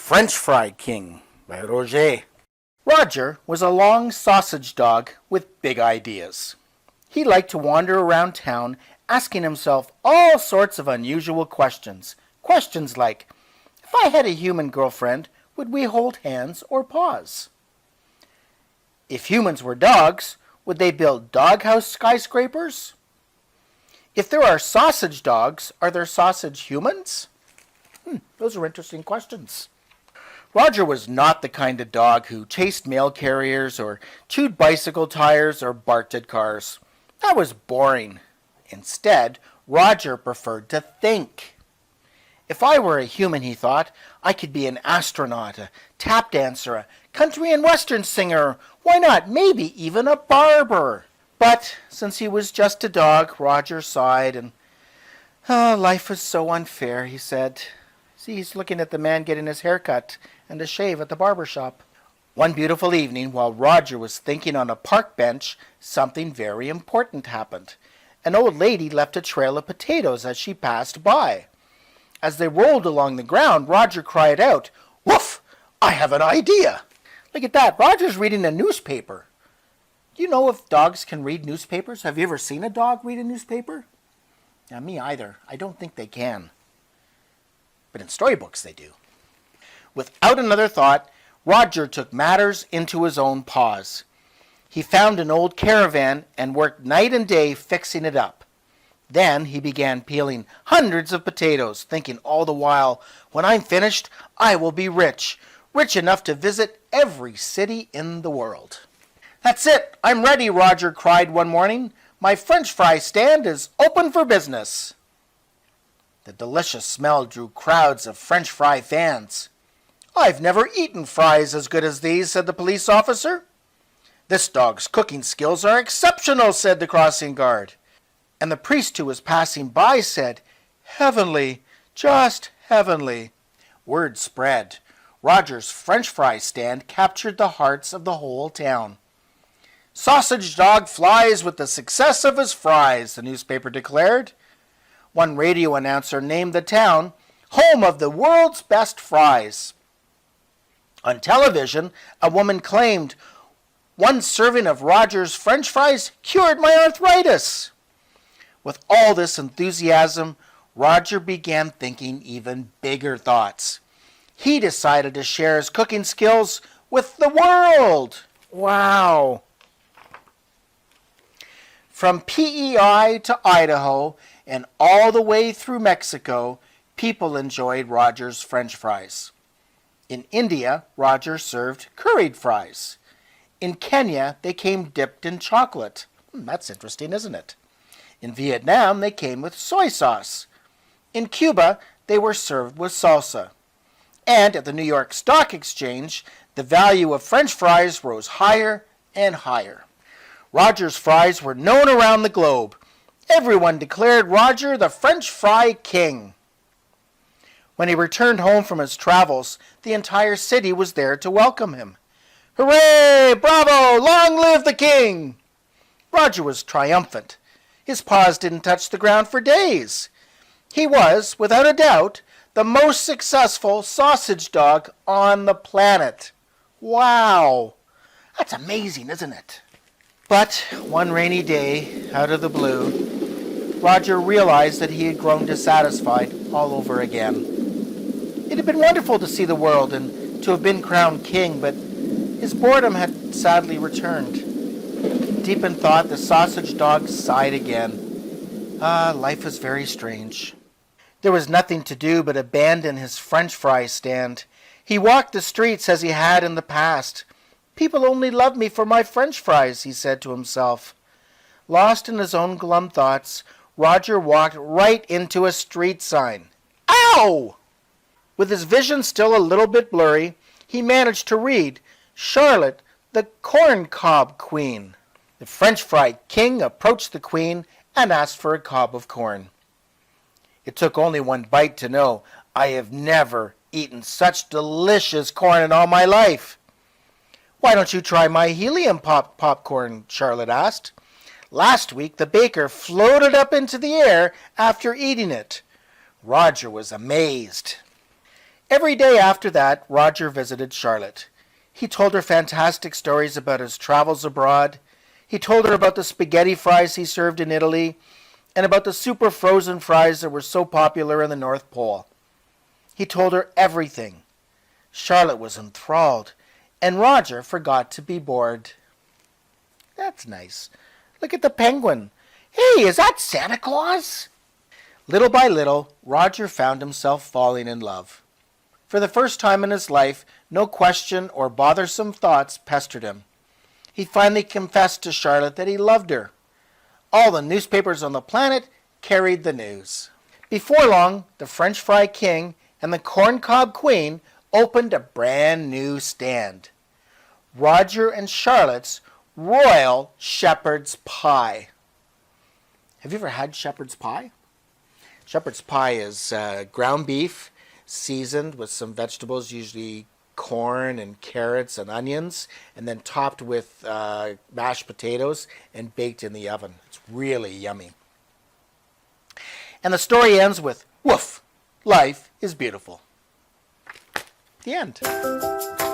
French Fry King by Roge. Roger was a long sausage dog with big ideas. He liked to wander around town asking himself all sorts of unusual questions. Questions like, if I had a human girlfriend, would we hold hands or paws? If humans were dogs, would they build doghouse skyscrapers? If there are sausage dogs, are there sausage humans? Those are interesting questions. Roger was not the kind of dog who chased mail carriers or chewed bicycle tires or barked at cars. That was boring. Instead, Roger preferred to think. If I were a human, he thought, I could be an astronaut, a tap dancer, a country and western singer, why not, maybe even a barber. But since he was just a dog, Roger sighed and, life is so unfair, he said. See, he's looking at the man getting his hair cut and a shave at the barber shop. One beautiful evening, while Roger was thinking on a park bench, something very important happened. An old lady left a trail of potatoes as she passed by. As they rolled along the ground, Roger cried out, "Woof! I have an idea!" Look at that, Roger's reading a newspaper. Do you know if dogs can read newspapers? Have you ever seen a dog read a newspaper? Now, me either. I don't think they can. But in storybooks they do. Without another thought, Roger took matters into his own paws. He found an old caravan and worked night and day fixing it up. Then he began peeling hundreds of potatoes, thinking all the while, when I'm finished, I will be rich, rich enough to visit every city in the world. That's it, I'm ready, Roger cried one morning. My French fry stand is open for business. The delicious smell drew crowds of French fry fans. I've never eaten fries as good as these, said the police officer. This dog's cooking skills are exceptional, said the crossing guard. And the priest who was passing by said, heavenly, just heavenly. Word spread. Roger's French fry stand captured the hearts of the whole town. Sausage dog flies with the success of his fries, the newspaper declared. One radio announcer named the town home of the world's best fries. On television, a woman claimed, one serving of Roger's French fries cured my arthritis. With all this enthusiasm, Roger began thinking even bigger thoughts. He decided to share his cooking skills with the world. Wow! From PEI to Idaho and all the way through Mexico, people enjoyed Roger's French fries. In India, Roger served curried fries. In Kenya, they came dipped in chocolate. That's interesting, isn't it? In Vietnam, they came with soy sauce. In Cuba, they were served with salsa. And at the New York Stock Exchange, the value of French fries rose higher and higher. Roger's fries were known around the globe. Everyone declared Roger the French Fry King. When he returned home from his travels, the entire city was there to welcome him. Hooray! Bravo! Long live the king! Roger was triumphant. His paws didn't touch the ground for days. He was, without a doubt, the most successful sausage dog on the planet. Wow! That's amazing, isn't it? But one rainy day, out of the blue, Roger realized that he had grown dissatisfied all over again. It had been wonderful to see the world and to have been crowned king, but his boredom had sadly returned. Deep in thought, the sausage dog sighed again. Life was very strange. There was nothing to do but abandon his French fry stand. He walked the streets as he had in the past. People only love me for my French fries, he said to himself. Lost in his own glum thoughts, Roger walked right into a street sign. Ow! With his vision still a little bit blurry, he managed to read, Charlotte, the corn cob queen. The French fry king approached the queen and asked for a cob of corn. It took only one bite to know, I have never eaten such delicious corn in all my life. Why don't you try my helium popcorn? Charlotte asked. Last week the baker floated up into the air after eating it. Roger was amazed. Every day after that, Roger visited Charlotte. He told her fantastic stories about his travels abroad. He told her about the spaghetti fries he served in Italy and about the super frozen fries that were so popular in the North Pole. He told her everything. Charlotte was enthralled, and Roger forgot to be bored. That's nice. Look at the penguin. Hey, is that Santa Claus? Little by little, Roger found himself falling in love. For the first time in his life, no question or bothersome thoughts pestered him. He finally confessed to Charlotte that he loved her. All the newspapers on the planet carried the news. Before long, the French fry king and the corncob queen opened a brand new stand. Roger and Charlotte's Royal Shepherd's Pie. Have you ever had shepherd's pie? Shepherd's pie is ground beef seasoned with some vegetables, usually corn and carrots and onions, and then topped with mashed potatoes and baked in the oven. It's really yummy. And the story ends with, woof, life is beautiful. The end.